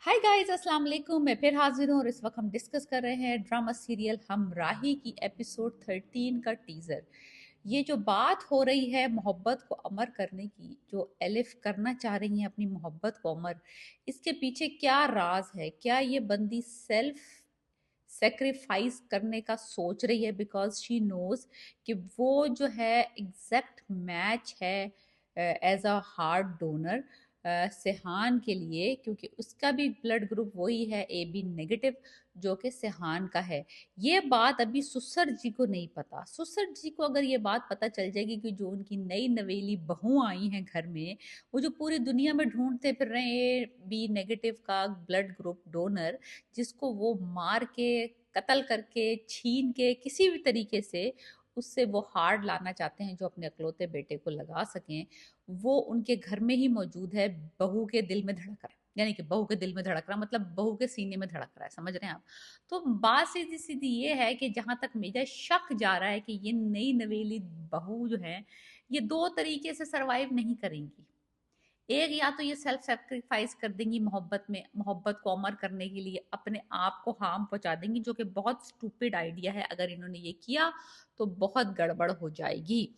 Hi guys, अस्सलाम वालेकुम। मैं फिर हाजिर हूँ और इस वक्त हम डिस्कस कर रहे हैं ड्रामा सीरियल हम राही की एपिसोड 13 का टीजर। ये जो बात हो रही है मोहब्बत को अमर करने की, जो एलिफ करना चाह रही हैं अपनी मोहब्बत को अमर, इसके पीछे क्या राज है? क्या ये बंदी सेल्फ सेक्रीफाइस करने का सोच रही है बिकॉज शी नोज कि वो जो है एग्जैक्ट मैच है एज अ हार्ट डोनर सेहान के लिए, क्योंकि उसका भी ब्लड ग्रुप वही है, ए बी नेगेटिव, जो कि सेहान का है। ये बात अभी सुसर जी को नहीं पता। सुसर जी को अगर ये बात पता चल जाएगी कि जो उनकी नई नवेली बहू आई हैं घर में, वो जो पूरी दुनिया में ढूंढते फिर रहे हैं ए बी नेगेटिव का ब्लड ग्रुप डोनर, जिसको वो मार के, कत्ल करके, छीन के, किसी भी तरीके से उससे वो हार्ड लाना चाहते हैं जो अपने अकलौते बेटे को लगा सकें, वो उनके घर में ही मौजूद है। बहू के दिल में धड़क रहा है, यानी कि बहू के दिल में धड़क रहा मतलब बहू के सीने में धड़क रहा है, समझ रहे हैं आप? तो बात सीधी सीधी ये है कि जहां तक मेरा शक जा रहा है कि ये नई नवेली बहू जो है, ये दो तरीके से सरवाइव नहीं करेंगी। एक, या तो ये सेल्फ सेक्रीफाइस कर देंगी मोहब्बत में, मोहब्बत को अमर करने के लिए अपने आप को हार्म पहुंचा देंगी, जो कि बहुत स्टूपिड आइडिया है। अगर इन्होंने ये किया तो बहुत गड़बड़ हो जाएगी।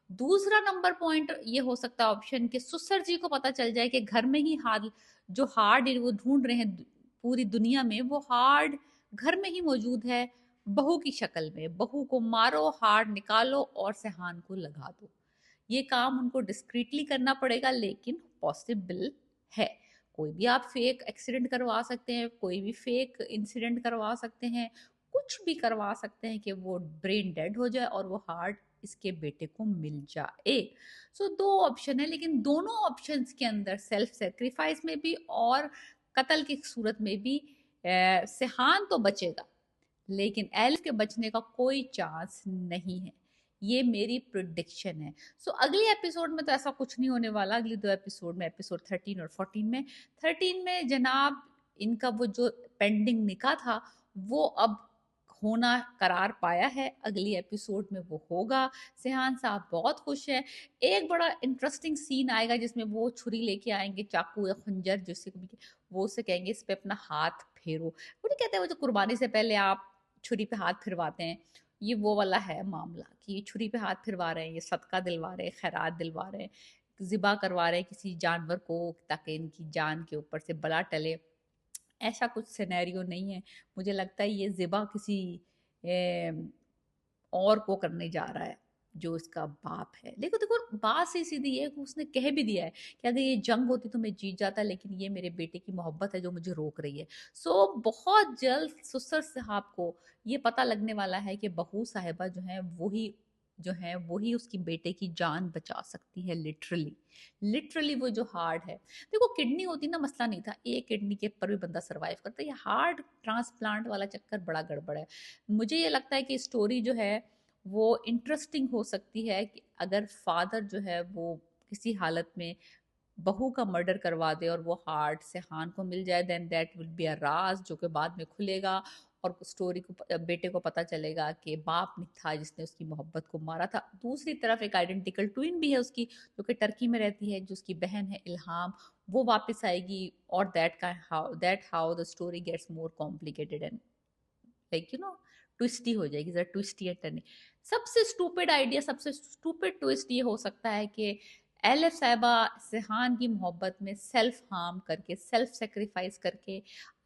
दूसरा नंबर पॉइंट ये हो सकता है ऑप्शन कि सुसर जी को पता चल जाए कि घर में ही हार्ड, जो हार्ड वो ढूंढ रहे हैं पूरी दुनिया में, वो हार्ड घर में ही मौजूद है, बहू की शक्ल में। बहू को मारो, हार्ड निकालो और सेहान को लगा दो। ये काम उनको डिस्क्रीटली करना पड़ेगा, लेकिन पॉसिबल है। कोई भी आप फेक एक्सीडेंट करवा सकते हैं, कोई भी फेक इंसिडेंट करवा सकते हैं, कुछ भी करवा सकते हैं कि वो ब्रेन डेड हो जाए और वो हार्ट इसके बेटे को मिल जाए। सो दो ऑप्शन है, लेकिन दोनों ऑप्शंस के अंदर सेल्फ सेक्रीफाइस में भी और कत्ल की सूरत में भी सेहान तो बचेगा, लेकिन एल्फ के बचने का कोई चांस नहीं है। ये मेरी प्रिडिक्शन है। अगले एपिसोड में तो ऐसा कुछ नहीं होने वाला। अगली दो एपिसोड में, एपिसोड 13 और 14 में, 13 में जनाब इनका वो जो पेंडिंग निकाह था वो अब होना करार पाया है। अगली एपिसोड में वो होगा। सेहान साहब बहुत खुश है। एक बड़ा इंटरेस्टिंग सीन आएगा जिसमें वो छुरी लेके आएंगे, चाकू या खंजर, जिससे वो उससे कहेंगे इस पे अपना हाथ फेरो। वो नहीं कहते वो जो कुर्बानी से पहले आप छुरी पे हाथ फिरवाते हैं, ये वो वाला है मामला कि छुरी पे हाथ फिरवा रहे हैं, ये सदका दिलवा रहे हैं, खैरात दिलवा रहे हैं, ज़िबा करवा रहे हैं किसी जानवर को ताकि इनकी जान के ऊपर से बला टले। ऐसा कुछ सिनेरियो नहीं है। मुझे लगता है ये ज़िबा किसी और को करने जा रहा है, जो इसका बाप है। देखो देखो, बात से सीधी ये है कि उसने कह भी दिया है कि अगर ये जंग होती तो मैं जीत जाता, लेकिन ये मेरे बेटे की मोहब्बत है जो मुझे रोक रही है। बहुत जल्द सुसर साहब को ये पता लगने वाला है कि बहू साहिबा जो है वही उसकी बेटे की जान बचा सकती है, लिटरली। लिटरली वो जो हार्ट है, देखो किडनी होती ना मसला नहीं था, एक किडनी के पर भी बंदा सरवाइव करता है। ये हार्ट ट्रांसप्लांट वाला चक्कर बड़ा गड़बड़ है। मुझे ये लगता है कि स्टोरी जो है वो इंटरेस्टिंग हो सकती है कि अगर फादर जो है वो किसी हालत में बहू का मर्डर करवा दे और वो हार्ट से हान को मिल जाए, then that will be a राज जो कि बाद में खुलेगा और स्टोरी को बेटे को पता चलेगा कि बाप नहीं था जिसने उसकी मोहब्बत को मारा था। दूसरी तरफ एक आइडेंटिकल ट्विन भी है उसकी, जो कि टर्की में रहती है, जो उसकी बहन है इल्हाम, वो वापस आएगी। और that how the story gets more complicated and twisty हो जाएगी, जरा ट्विस्टी एंड टर्नी। सबसे स्टूपिड आइडिया, सबसे स्टूपिड ट्विस्ट ये हो सकता है कि एलिफ साहिबा सेहान की मोहब्बत में सेल्फ हार्म करके, सेल्फ सेक्रीफाइस करके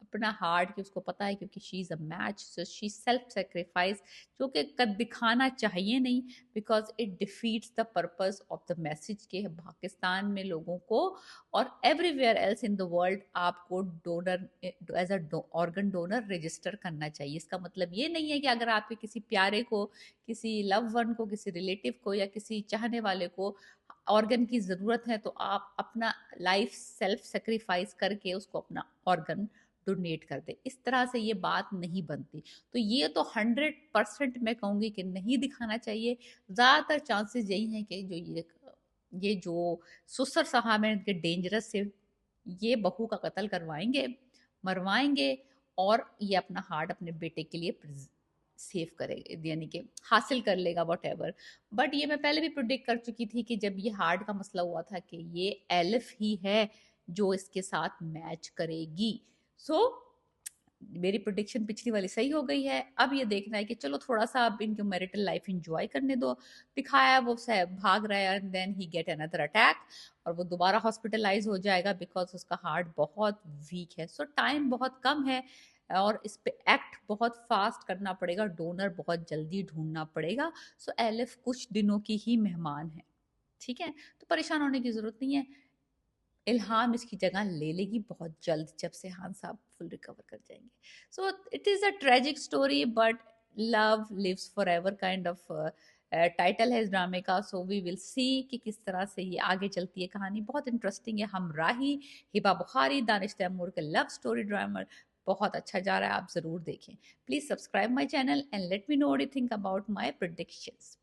अपना हार्ट, की उसको पता है क्योंकि she is a match, so she self sacrifice, जो कि कद दिखाना चाहिए नहीं, because it defeats the purpose of the message के पाकिस्तान में लोगों को और everywhere else in the world आपको donor as a organ donor register करना चाहिए। इसका मतलब ये नहीं है कि अगर आपके किसी प्यारे को, किसी लव वन को, किसी रिलेटिव को या किसी चाहने वाले को ऑर्गन की ज़रूरत है तो आप अपना लाइफ सेल्फ सेक्रीफाइस करके उसको अपना ऑर्गन डोनेट कर दे। इस तरह से ये बात नहीं बनती। तो ये तो 100% मैं कहूँगी कि नहीं दिखाना चाहिए। ज़्यादातर चांसेस यही हैं कि ये जो सुसर साहब हैं इनके डेंजरस से ये बहू का कत्ल करवाएंगे, मरवाएंगे, और ये अपना हार्ट अपने बेटे के लिए सेव करेगा, यानी कि हासिल कर लेगा वट एवर। बट ये मैं पहले भी प्रोडिक्ट कर चुकी थी कि जब ये हार्ट का मसला हुआ था कि ये एलिफ ही है जो इसके साथ मैच करेगी। सो मेरी प्रोडिक्शन पिछली वाली सही हो गई है। अब ये देखना है कि चलो थोड़ा सा अब इनकी मैरिटल लाइफ एंजॉय करने दो। दिखाया वो भाग रहा है and then he get another attack और वो दोबारा हॉस्पिटलाइज हो जाएगा बिकॉज उसका हार्ट बहुत वीक है। सो टाइम बहुत कम है और इस पे एक्ट बहुत फास्ट करना पड़ेगा, डोनर बहुत जल्दी ढूंढना पड़ेगा। सो एलिफ कुछ दिनों की ही मेहमान है, ठीक है, तो परेशान होने की जरूरत नहीं है। इल्हाम इसकी जगह ले लेगी बहुत जल्द जब से हान साहब फुल रिकवर कर जाएंगे। So it is a tragic story but love lives forever kind of title है इस ड्रामे का। सो वी विल सी कि किस तरह से ये आगे चलती है। कहानी बहुत इंटरेस्टिंग है। हम राही, हिबा बुखारी, दानिश तैमूर के लव स्टोरी ड्रामा बहुत अच्छा जा रहा है, आप जरूर देखें। Please subscribe my channel and let me know what you think about my predictions.